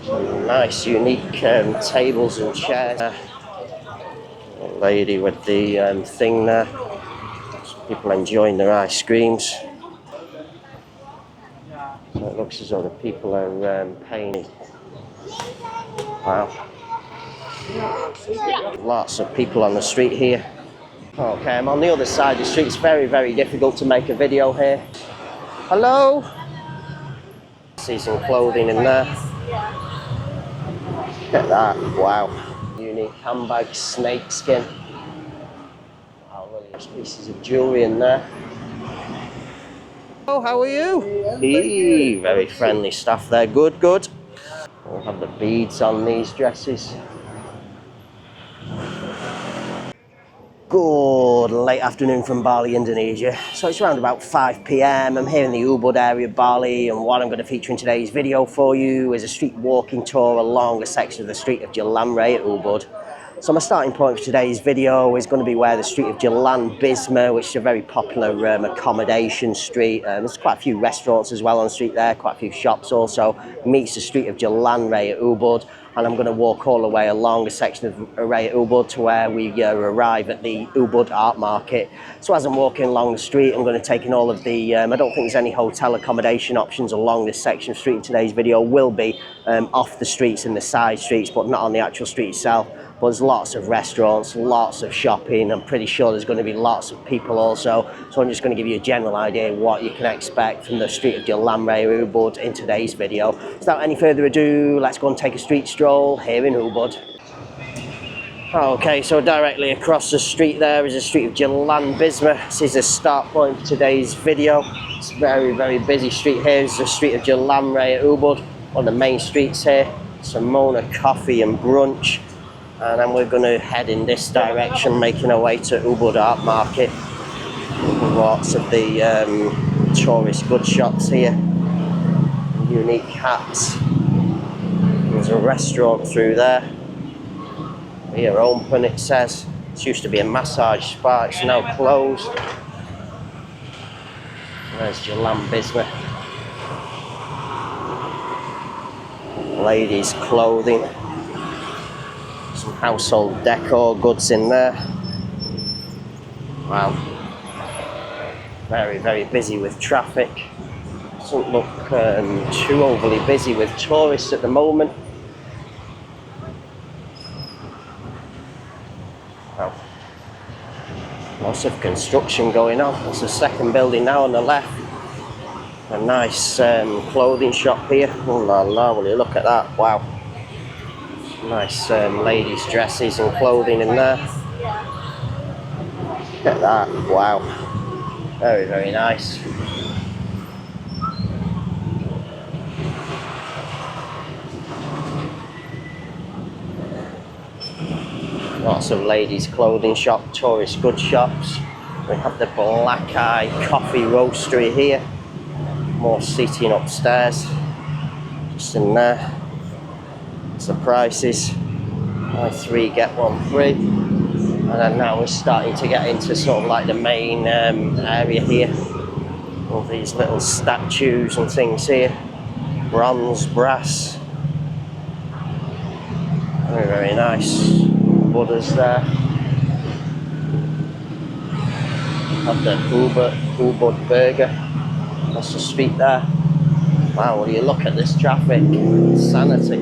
Some nice, unique tables and chairs. A lady with the thing there. People enjoying their ice creams. So it looks as though the people are paying. Wow. Lots of people on the street here. Okay, I'm on the other side of the street. It's very, very difficult to make a video here. Hello? See some clothing in there. Look at that. Wow. Unique handbag, snake skin. Wow, really nice pieces of jewellery in there. Oh, how are you? Hey, very friendly staff there. Good, good. We'll have the beads on these dresses. Good late afternoon from Bali, Indonesia. So it's around about 5 p.m. I'm here in the Ubud area of Bali, and what I'm going to feature in today's video for you is a street walking tour along a section of the street of Jalan Raya Ubud. So my starting point for today's video is going to be where the street of Jalan Bisma, which is a very popular accommodation street. There's quite a few restaurants as well on the street there, quite a few shops also, meets the street of Jalan Raya Ubud. And I'm going to walk all the way along a section of Raya Ubud to where we arrive at the Ubud Art Market. So as I'm walking along the street, I'm going to take in all of the, I don't think there's any hotel accommodation options along this section of street in today's video. Will be off the streets and the side streets, but not on the actual street itself. But there's lots of restaurants, lots of shopping. I'm pretty sure there's going to be lots of people also. So I'm just going to give you a general idea of what you can expect from the street of Jalan Raya Ubud in today's video. So without any further ado, let's go and take a street stroll here in Ubud. Okay, so directly across the street there is the street of Jalan Bisma. This is the start point for today's video. It's a very, very busy street here. It's the street of Jalan Raya Ubud, one of the main streets here. Simona Coffee and Brunch. And then we're going to head in this direction, making our way to Ubud Art Market. Lots of the tourist goods shops here. Unique hats. There's a restaurant through there. Here open, it says. It used to be a massage spa, it's now closed. There's Jalan Bisma. Ladies' clothing. Some household decor goods in there. Wow. Very, very busy with traffic. Doesn't look too overly busy with tourists at the moment. Wow. Lots of construction going on. There's a second building now on the left. A nice clothing shop here. Oh la la, will you look at that? Wow. Nice ladies' dresses and clothing in there. Look at that, wow. Very, very nice. Lots of ladies' clothing shop, tourist goods shops. We have the Black Eye Coffee Roastery here. More seating upstairs. Just in there. The prices, buy 3 get 1 free, and then now we're starting to get into sort of like the main area here. All these little statues and things here, bronze, brass, very, very nice. Buddhas there. Have the Ubud Burger. That's the street there. Wow, will you look at this traffic? Insanity.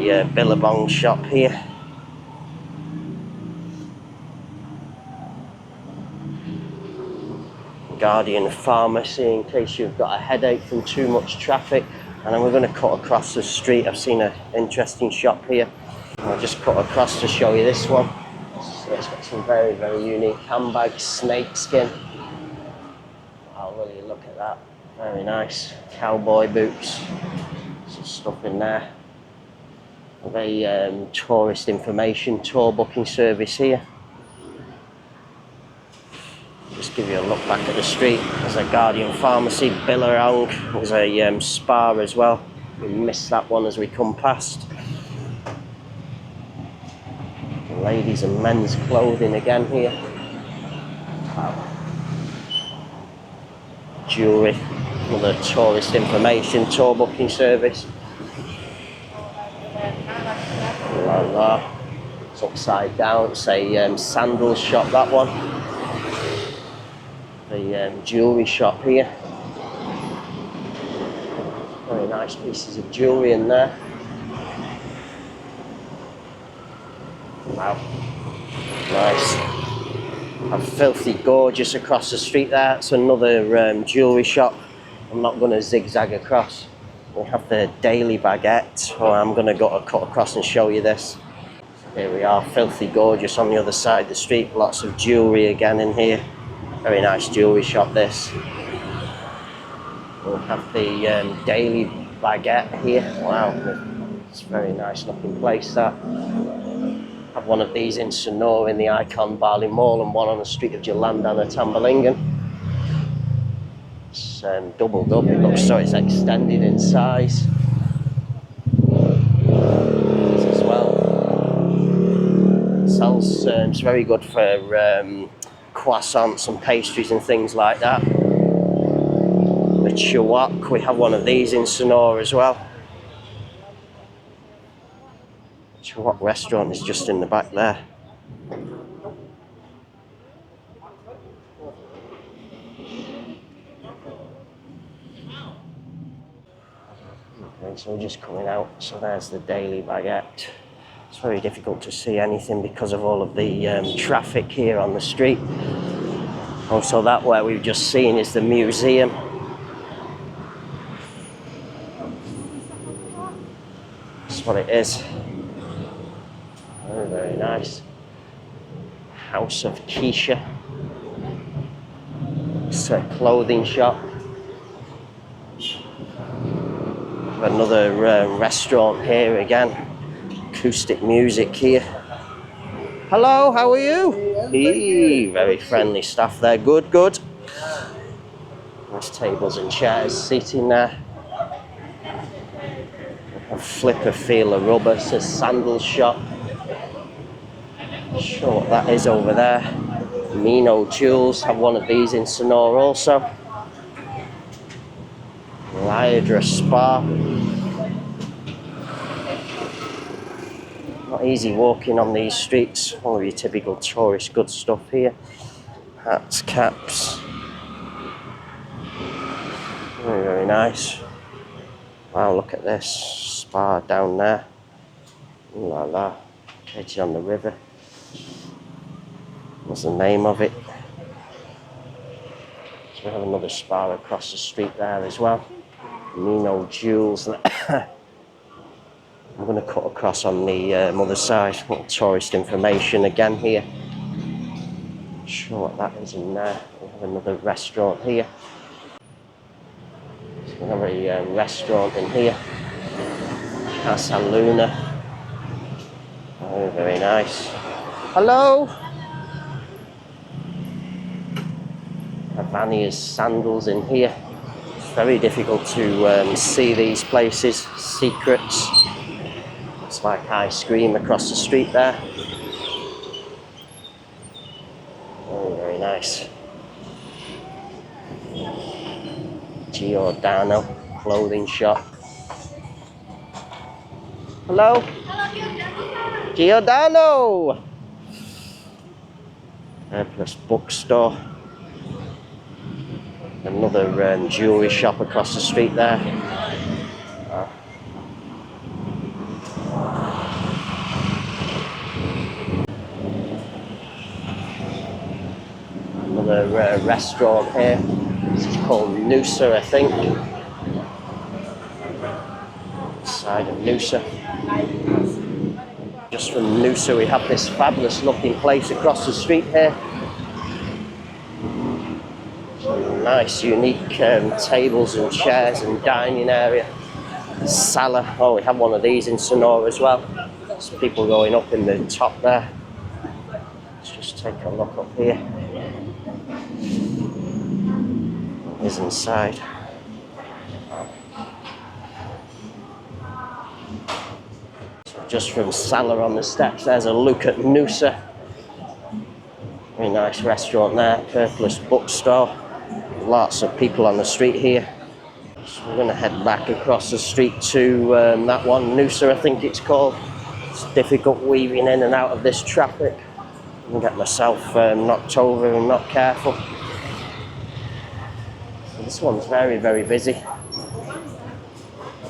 A Billabong shop here. Guardian Pharmacy in case you've got a headache from too much traffic. And then we're going to cut across the street. I've seen an interesting shop here. I'll just cut across to show you this one. So it's got some very, very unique handbags, snake skin. Wow, really look at that. Very nice. Cowboy boots. Some stuff in there. A tourist information tour booking service here. Just give you a look back at the street. There's a Guardian Pharmacy, Billarong. There's a spa as well. We missed that one as we come past. Ladies and men's clothing again here. Wow. jewellery, another tourist information tour booking service. La la. It's upside down. It's a sandals shop, that one. The jewellery shop here. Very nice pieces of jewellery in there. Wow. Nice. And filthy gorgeous across the street there. It's another jewellery shop. I'm not going to zigzag across. We have the Daily Baguette. Oh, I'm going to go cut across and show you this. Here we are, filthy gorgeous on the other side of the street. Lots of jewellery again in here. Very nice jewellery shop this. We'll have the Daily Baguette here. Wow, it's a very nice looking place that. Have one of these in Sonora in the Icon Bali Mall and one on the street of Jalan Raya Ubud. It's doubled up, it looks so it's extended in size. As well. It sells, it's very good for croissants and pastries and things like that. The Chawak, we have one of these in Sonora as well. Chawak restaurant is just in the back there. Okay, so we're just coming out, so there's the Daily Baguette. It's very difficult to see anything because of all of the traffic here on the street. Also, that where we've just seen is the museum. That's what it is. Very, very nice. House of Keisha. It's a clothing shop. Another restaurant here again. Acoustic music here. Hello, how are you? Hey, very friendly staff there. Good, good. Nice tables and chairs, seating there. A flipper feel of rubber. It's a sandals shop. Not sure what that is over there. Mino Jewels, have one of these in Sonora also. Lyadra Spa. Not easy walking on these streets. All of your typical tourist good stuff here. Hats, caps. Very, very nice. Wow, look at this spa down there. Ooh la la. Located on the river. What's the name of it? So we have another spa across the street there as well. Mino Jewels. I'm going to cut across on the other side. Little tourist information again here. Not sure what that is in there. We have another restaurant here. So we have a restaurant in here. Casa Luna. Oh, very nice. Hello. Havania's sandals in here. It's very difficult to see these places. Secrets. It's like ice cream across the street there. Oh, very nice. Giordano clothing shop. Hello? Hello, Giordano! Plus bookstore. Another jewellery shop across the street there. Another restaurant here. This is called Noosa, I think. Side of Noosa. Just from Noosa, we have this fabulous looking place across the street here. Some nice, unique tables and chairs and dining area. Sala. Oh, we have one of these in Sonora as well. There's people going up in the top there. Let's just take a look up here. Is inside. So just from Sala on the steps, there's a look at Noosa. Very nice restaurant there, Purpless bookstore. Lots of people on the street here. So we're going to head back across the street to that one, Noosa I think it's called. It's difficult weaving in and out of this traffic. I can get myself knocked over and not careful. So this one's very, very busy.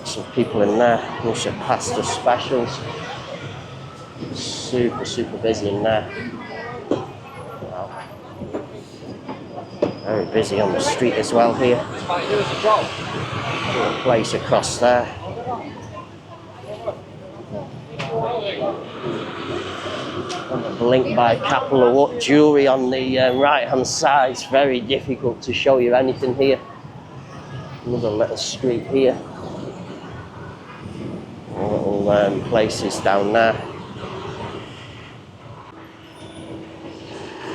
Some people in there. Noosa pasta specials. Super, super busy in there. Wow. Very busy on the street as well here. A place across there. Linked by couple of jewellery on the right hand side. It's very difficult to show you anything here. Another little street here. Little places down there.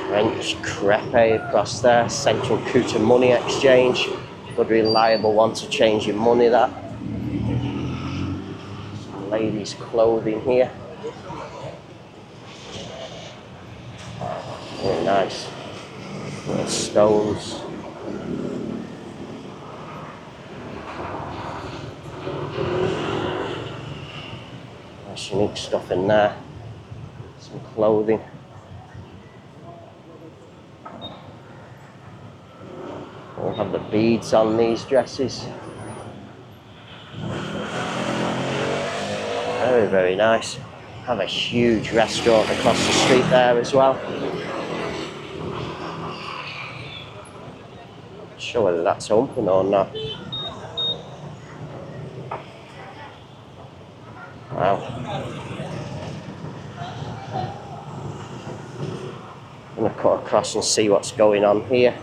French crepe across there. Central Kuta money exchange. Good reliable one to change your money, that. Some ladies' clothing here. Very nice. Little stones. Nice unique stuff in there. Some clothing. We'll have the beads on these dresses. Very, very nice. Have a huge restaurant across the street there as well. Not sure whether that's open or not. Wow. I'm going to cut across and see what's going on here.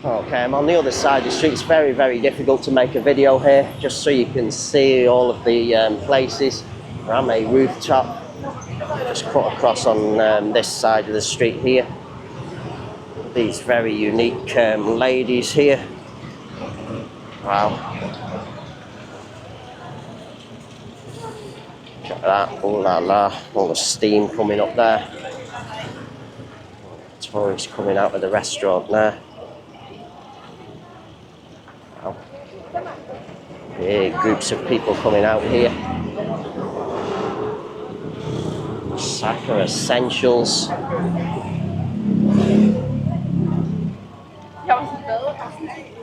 Okay, I'm on the other side of the street. It's very, very difficult to make a video here, just so you can see all of the places. I'm a rooftop, just cut across on this side of the street here. These very unique ladies here. Wow. Check that, oh la la, all the steam coming up there. Tourists coming out of the restaurant there. Wow. Big groups of people coming out here. Saka Essentials.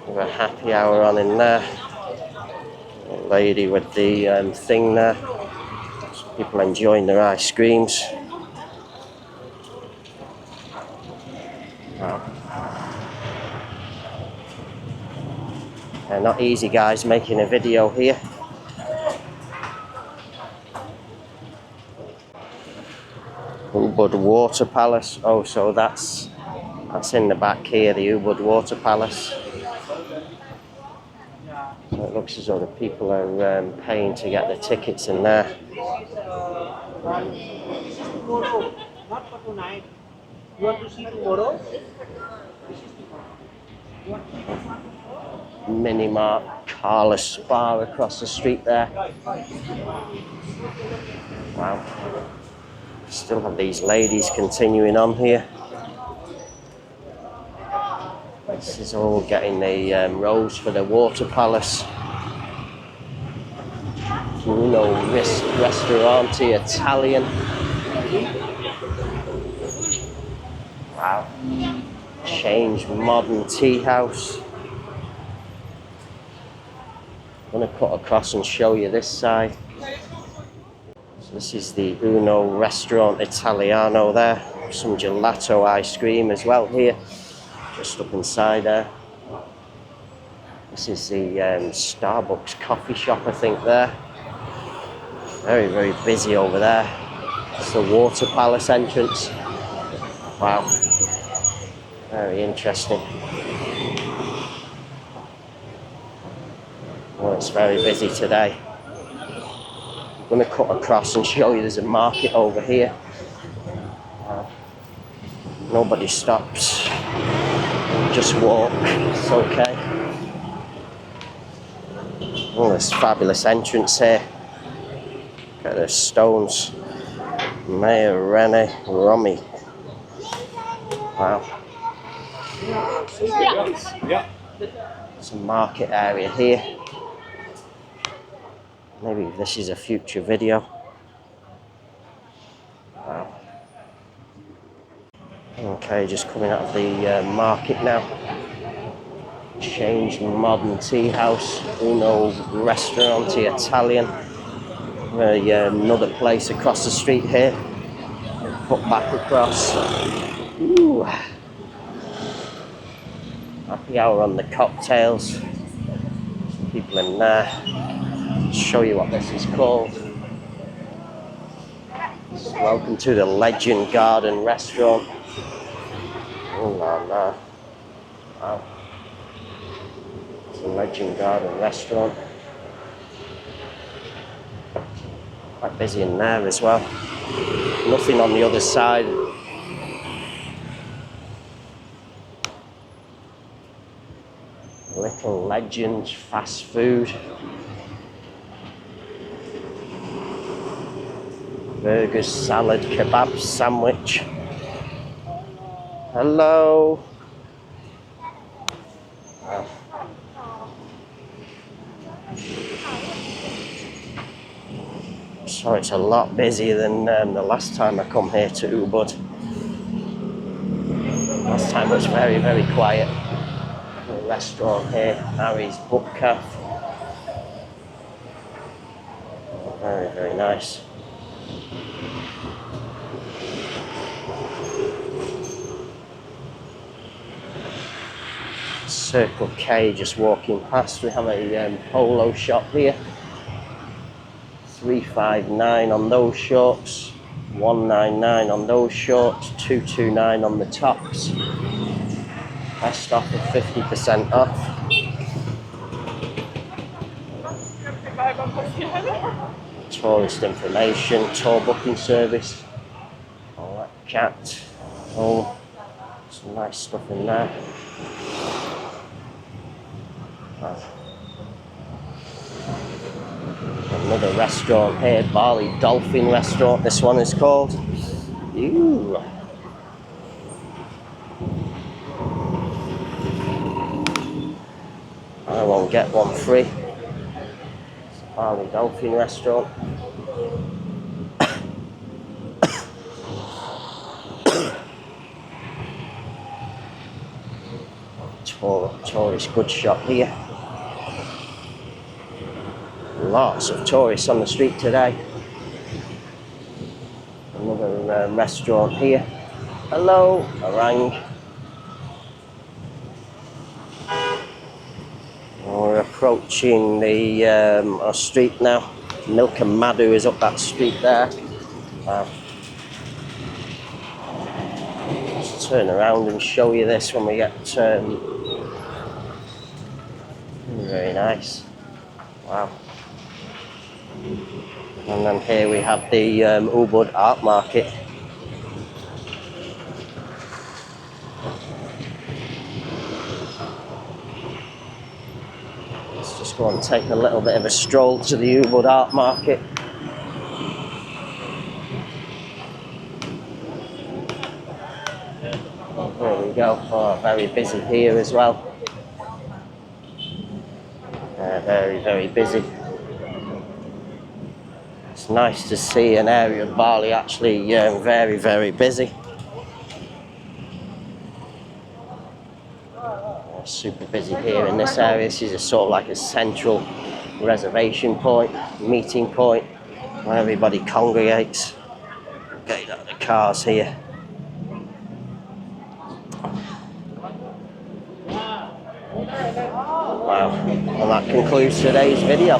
With a happy hour on in there. A lady with the thing there. People enjoying their ice creams. Wow. Not easy, guys, making a video here. Ubud Water Palace. Oh, so that's in the back here, the Ubud Water Palace. So it looks as though the people are paying to get the tickets in there. This is tomorrow, not for tonight. You want to see tomorrow? This is tomorrow. Mini Mart, Carla Spa across the street there. Wow. Still have these ladies continuing on here. This is all getting the rose for the Water Palace. Bruno Ristorante Italian. Wow. Change Modern Tea House. I'm going to cut across and show you this side. So this is the Uno Restaurant Italiano there. Some gelato ice cream as well here. Just up inside there. This is the Starbucks coffee shop, I think, there. Very, very busy over there. It's the Water Palace entrance. Wow. Very interesting. Well, it's very busy today. I'm going to cut across and show you there's a market over here. Nobody stops. Just walk. It's okay. Oh, there's fabulous entrance here. Look at the stones. Mayor Rene Romy. Wow. Yeah. It's a market area here. Maybe this is a future video. Wow. Okay, just coming out of the market now. Changed modern tea house, Uno Ristorante Italian. Another place across the street here. Foot back across. Ooh. Happy hour on the cocktails. Some people in there. Show you what this is called. Welcome to the Legend Garden Restaurant. Oh la la. Wow. It's a Legend Garden Restaurant. Quite busy in there as well. Nothing on the other side. Little Legend fast food. Burgers, salad, kebab sandwich. Hello. Wow. So it's a lot busier than the last time I come here to Ubud. Last time it was very, very quiet. The restaurant here, Harry's Book Cafe. Very, very nice. Circle K just walking past. We have a polo shop here. $359 on those shorts, $199 on those shorts, $229 on the tops. Best offer, 50% off. Tourist information, tour booking service, all that chat. Oh, some nice stuff in there. Another restaurant here, Bali Dolphin Restaurant, this one is called. Ooh. Buy one, get one free. It's Bali Dolphin Restaurant. Tourist goods shop here. Lots of tourists on the street today. Another restaurant here. Hello, Orang. We're approaching the our street now. Milk and Madhu is up that street there. Wow. Let's turn around and show you this when we get very nice. Wow. And then here we have the Ubud Art Market. Let's just go and take a little bit of a stroll to the Ubud Art Market. There we go. Oh, very busy here as well. Very, very busy. It's nice to see an area of Bali actually very, very busy. Super busy here in this area. This is a sort of like a central reservation point, meeting point, where everybody congregates. Getting out of the cars here. Wow, and that concludes today's video.